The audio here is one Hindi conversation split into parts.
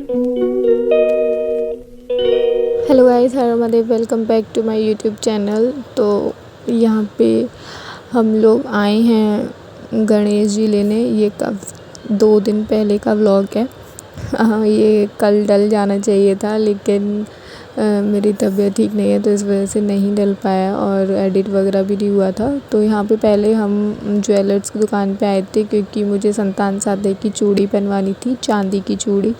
हेलो गाइस, हर हमारे welcome back to my YouTube channel. तो यहाँ पे हम लोग आए हैं गणेश जी लेने। ये कब 2 दिन पहले का व्लॉग है। ये कल डल जाना चाहिए था, लेकिन मेरी तबीयत ठीक नहीं है तो इस वजह से नहीं डल पाया और एडिट वगैरह भी नहीं हुआ था। तो यहाँ पे पहले हम ज्वेलर्स की दुकान पे आए थे, क्योंकि मुझे संतान साधे की चूड़ी बनवानी थी। चांदी की चूड़ी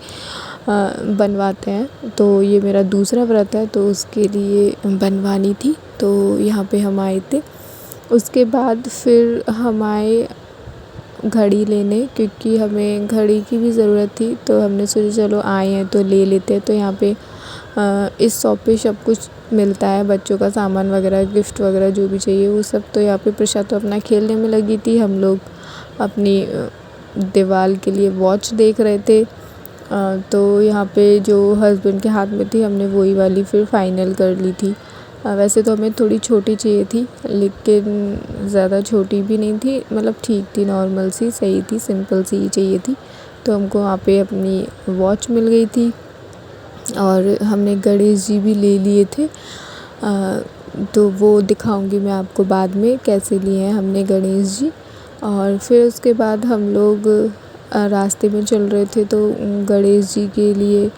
बनवाते हैं, तो ये मेरा दूसरा व्रत है, तो उसके लिए बनवानी थी। तो यहाँ पे हम आए थे। उसके बाद फिर हम आए घड़ी लेने, क्योंकि हमें घड़ी की भी ज़रूरत थी। तो हमने सोचा चलो आए हैं तो ले लेते हैं। तो यहाँ पे इस शॉप पे सब कुछ मिलता है, बच्चों का सामान वगैरह, गिफ्ट वगैरह जो भी चाहिए वो सब। तो यहाँ पे प्रसाद तो अपना खेलने में लगी थी, हम लोग अपनी दीवार के लिए वॉच देख रहे थे। तो यहाँ पे जो हस्बैंड के हाथ में थी, हमने वही वाली फिर फाइनल कर ली थी। वैसे तो हमें थोड़ी छोटी चाहिए थी, लेकिन ज़्यादा छोटी भी नहीं थी, मतलब ठीक थी, नॉर्मल सी सही थी, सिंपल सी ही चाहिए थी। तो हमको वहाँ पे अपनी वॉच मिल गई थी और हमने गणेश जी भी ले लिए थे। तो वो दिखाऊंगी मैं आपको बाद में कैसे लिए हैं हमने गणेश जी। और फिर उसके बाद हम लोग रास्ते में चल रहे थे, तो गणेश जी के लिए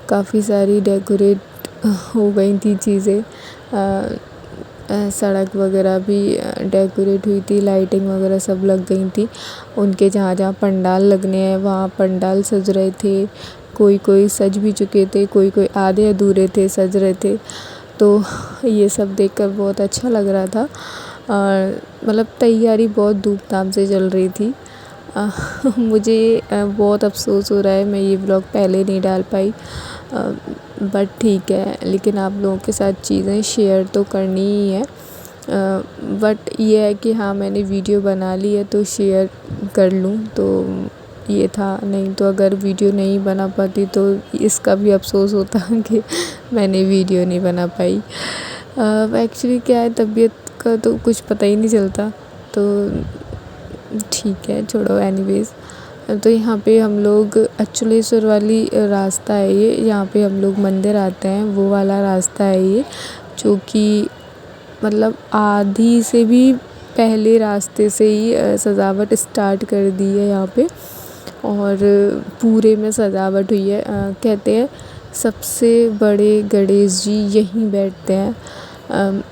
काफ़ी सारी डेकोरेट हो गई थी चीज़ें। सड़क वगैरह भी डेकोरेट हुई थी, लाइटिंग वगैरह सब लग गई थी। उनके जहाँ जहाँ पंडाल लगने हैं वहाँ पंडाल सज रहे थे। कोई कोई सज भी चुके थे, कोई कोई आधे अधूरे थे, सज रहे थे। तो ये सब देखकर बहुत अच्छा लग रहा था। और मतलब तैयारी बहुत धूमधाम से चल रही थी। मुझे बहुत अफ़सोस हो रहा है मैं ये व्लॉग पहले नहीं डाल पाई, बट ठीक है, लेकिन आप लोगों के साथ चीज़ें शेयर तो करनी ही है। बट ये है कि हाँ, मैंने वीडियो बना ली है तो शेयर कर लूँ, तो ये था। नहीं तो अगर वीडियो नहीं बना पाती तो इसका भी अफ़सोस होता कि मैंने वीडियो नहीं बना पाई। एक्चुअली क्या है, तबीयत का तो कुछ पता ही नहीं चलता, तो ठीक है, छोड़ो। एनीवेज़, तो यहाँ पे हम लोग अचलेश्वर वाली रास्ता है ये, यहाँ पे हम लोग मंदिर आते हैं, वो वाला रास्ता है ये, जो कि मतलब आधी से भी पहले रास्ते से ही सजावट स्टार्ट कर दी है यहाँ पे। और पूरे में सजावट हुई है। कहते हैं सबसे बड़े गणेश जी यहीं बैठते हैं।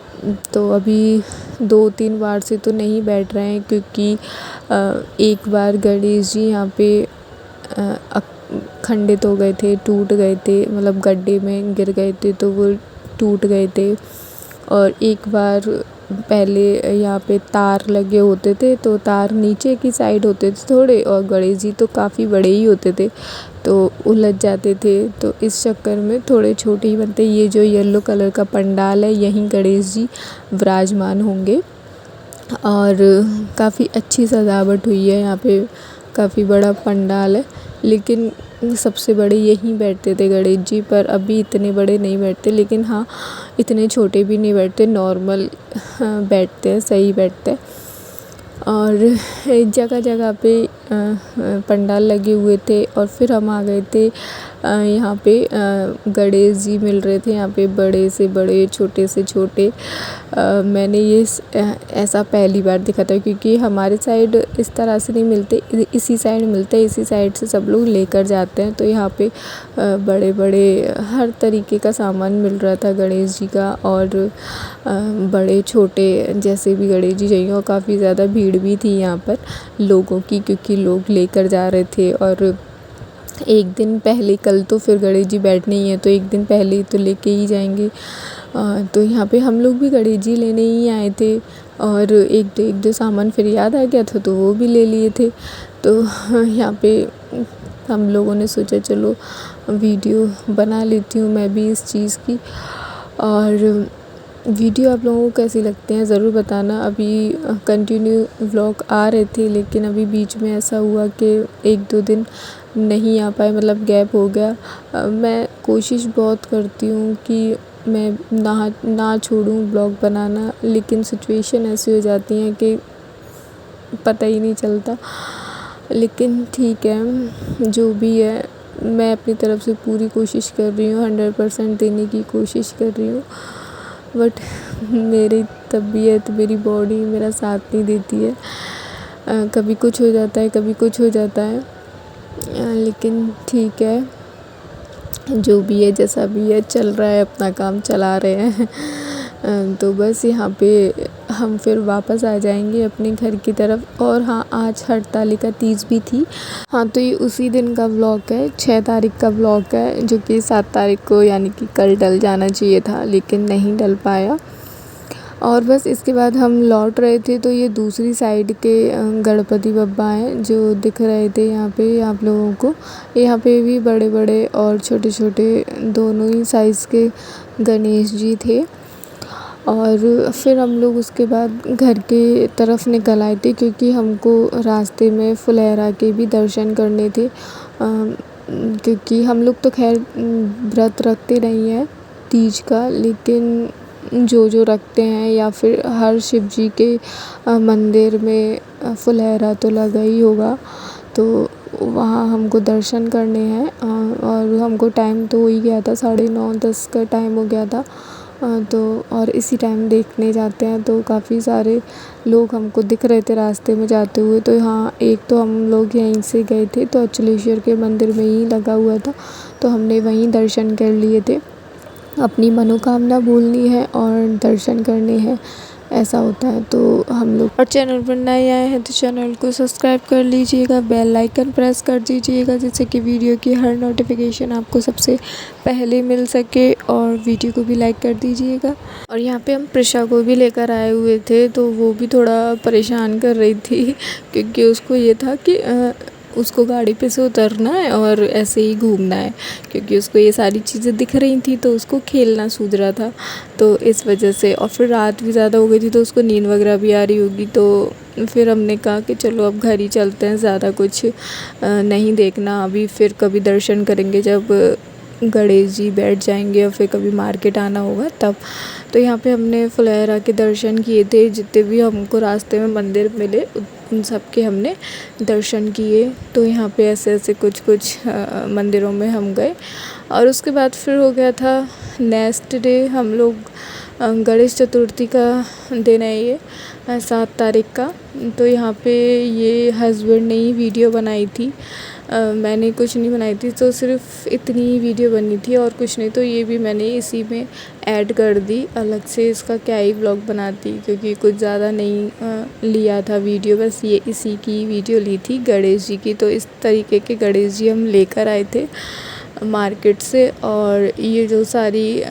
तो अभी 2-3 बार से तो नहीं बैठ रहे हैं, क्योंकि एक बार गणेश जी यहाँ पे खंडित हो गए थे, टूट गए थे, मतलब गड्ढे में गिर गए थे तो वो टूट गए थे। और एक बार पहले यहाँ पे तार लगे होते थे, तो तार नीचे की साइड होते थे थोड़े, और गणेश जी तो काफ़ी बड़े ही होते थे, तो उलझ जाते थे। तो इस चक्कर में थोड़े छोटे ही बनते। ये जो येलो कलर का पंडाल है, यहीं गणेश जी विराजमान होंगे। और काफ़ी अच्छी सजावट हुई है यहाँ पे, काफ़ी बड़ा पंडाल है। लेकिन सबसे बड़े यहीं बैठते थे गणेश जी, पर अभी इतने बड़े नहीं बैठते, लेकिन हाँ, इतने छोटे भी नहीं बैठते, नॉर्मल बैठते हैं, सही बैठते हैं। और जगह जगह पे पंडाल लगे हुए थे। और फिर हम आ गए थे यहाँ पे, गणेश जी मिल रहे थे यहाँ पे, बड़े से बड़े, छोटे से छोटे। मैंने ये ऐसा पहली बार देखा था, क्योंकि हमारे साइड इस तरह से नहीं मिलते, इसी साइड मिलते हैं, इसी साइड से सब लोग लेकर जाते हैं। तो यहाँ पे बड़े बड़े हर तरीके का सामान मिल रहा था गणेश जी का, और बड़े छोटे जैसे भी गणेश जी चाहिए। और काफ़ी ज़्यादा भीड़ भी थी यहाँ पर लोगों की, क्योंकि लोग लेकर जा रहे थे। और एक दिन पहले, कल तो फिर गणेश जी बैठने ही है, तो एक दिन पहले तो लेके ही जाएंगे। तो यहाँ पे हम लोग भी गणेश जी लेने ही आए थे, और एक दो सामान फिर याद आ गया था तो वो भी ले लिए थे। तो यहाँ पे हम लोगों ने सोचा चलो वीडियो बना लेती हूँ मैं भी इस चीज़ की। और वीडियो आप लोगों को कैसी लगती हैं ज़रूर बताना। अभी कंटिन्यू व्लॉग आ रहे थे, लेकिन अभी बीच में ऐसा हुआ कि 1-2 दिन नहीं आ पाए, मतलब गैप हो गया। मैं कोशिश बहुत करती हूँ कि मैं ना छोड़ूँ ब्लॉग बनाना, लेकिन सिचुएशन ऐसी हो जाती है कि पता ही नहीं चलता। लेकिन ठीक है, जो भी है, मैं अपनी तरफ से पूरी कोशिश कर रही हूँ, 100% देने की कोशिश कर रही हूँ, बट मेरी तबीयत, मेरी बॉडी मेरा साथ नहीं देती है। कभी कुछ हो जाता है, कभी कुछ हो जाता है, लेकिन ठीक है, जो भी है जैसा भी है चल रहा है, अपना काम चला रहे हैं। तो बस यहाँ पे हम फिर वापस आ जाएंगे अपने घर की तरफ। और हाँ, आज हरतालिका तीज भी थी। हाँ, तो ये उसी दिन का व्लॉग है, 6 तारीख का व्लॉग है, जो कि 7 तारीख को यानी कि कल डल जाना चाहिए था, लेकिन नहीं डल पाया। और बस इसके बाद हम लौट रहे थे, तो ये दूसरी साइड के गणपति बप्पा हैं जो दिख रहे थे यहाँ पे आप लोगों को। यहाँ पे भी बड़े बड़े और छोटे छोटे दोनों ही साइज़ के गणेश जी थे। और फिर हम लोग उसके बाद घर के तरफ निकल आए थे, क्योंकि हमको रास्ते में फुलेरा के भी दर्शन करने थे। क्योंकि हम लोग तो खैर व्रत रखते नहीं हैं तीज का, लेकिन जो रखते हैं या फिर हर शिव जी के मंदिर में फुलेरा तो लगा ही होगा, तो वहाँ हमको दर्शन करने हैं। और हमको टाइम तो हो ही गया था, 9:30-10 का टाइम हो गया था। तो और इसी टाइम देखने जाते हैं, तो काफ़ी सारे लोग हमको दिख रहे थे रास्ते में जाते हुए। तो हाँ, एक तो हम लोग यहीं से गए थे, तो अचलेश्वर के मंदिर में ही लगा हुआ था, तो हमने वहीं दर्शन कर लिए थे। अपनी मनोकामना बोलनी है और दर्शन करने हैं, ऐसा होता है। तो हम लोग, और चैनल पर नए आए हैं तो चैनल को सब्सक्राइब कर लीजिएगा, बेल आइकन प्रेस कर दीजिएगा, जिससे कि वीडियो की हर नोटिफिकेशन आपको सबसे पहले मिल सके। और वीडियो को भी लाइक कर दीजिएगा। और यहाँ पे हम प्रिशा को भी लेकर आए हुए थे, तो वो भी थोड़ा परेशान कर रही थी, क्योंकि उसको ये था कि उसको गाड़ी पे से उतरना है और ऐसे ही घूमना है, क्योंकि उसको ये सारी चीज़ें दिख रही थी, तो उसको खेलना सूझ रहा था, तो इस वजह से। और फिर रात भी ज़्यादा हो गई थी, तो उसको नींद वगैरह भी आ रही होगी, तो फिर हमने कहा कि चलो अब घर ही चलते हैं, ज़्यादा कुछ नहीं देखना अभी, फिर कभी दर्शन करेंगे जब गणेश जी बैठ जाएंगे, और फिर कभी मार्केट आना होगा तब। तो यहाँ पे हमने फुलेरा के दर्शन किए थे, जितने भी हमको रास्ते में मंदिर मिले उन सब के हमने दर्शन किए। तो यहाँ पे ऐसे ऐसे कुछ मंदिरों में हम गए। और उसके बाद फिर हो गया था नेक्स्ट डे, हम लोग गणेश चतुर्थी का दिन है ये, 7 तारीख का। तो यहाँ पे ये हस्बैंड ने ही वीडियो बनाई थी, मैंने कुछ नहीं बनाई थी, तो सिर्फ इतनी ही वीडियो बनी थी और कुछ नहीं। तो ये भी मैंने इसी में ऐड कर दी, अलग से इसका क्या ही व्लॉग बनाती, क्योंकि कुछ ज़्यादा नहीं लिया था वीडियो, बस ये इसी की वीडियो ली थी गणेश जी की। तो इस तरीके के गणेश जी हम लेकर आए थे मार्केट से। और ये जो सारी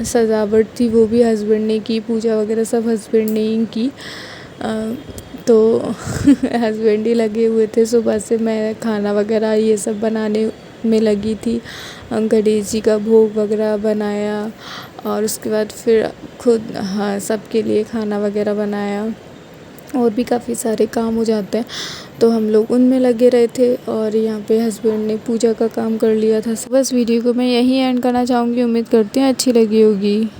सजावट थी वो भी हस्बैंड ने की, पूजा वगैरह सब हस्बैंड ने ही की। तो हस्बैंड ही लगे हुए थे सुबह से, मैं खाना वगैरह ये सब बनाने में लगी थी। गणेश जी का भोग वगैरह बनाया, और उसके बाद फिर खुद हाँ सबके लिए खाना वगैरह बनाया, और भी काफ़ी सारे काम हो जाते हैं, तो हम लोग उनमें लगे रहे थे। और यहाँ पे हस्बैंड ने पूजा का काम कर लिया था। बस वीडियो को मैं यहीं एंड करना चाहूँगी, उम्मीद करती हूँ अच्छी लगी होगी।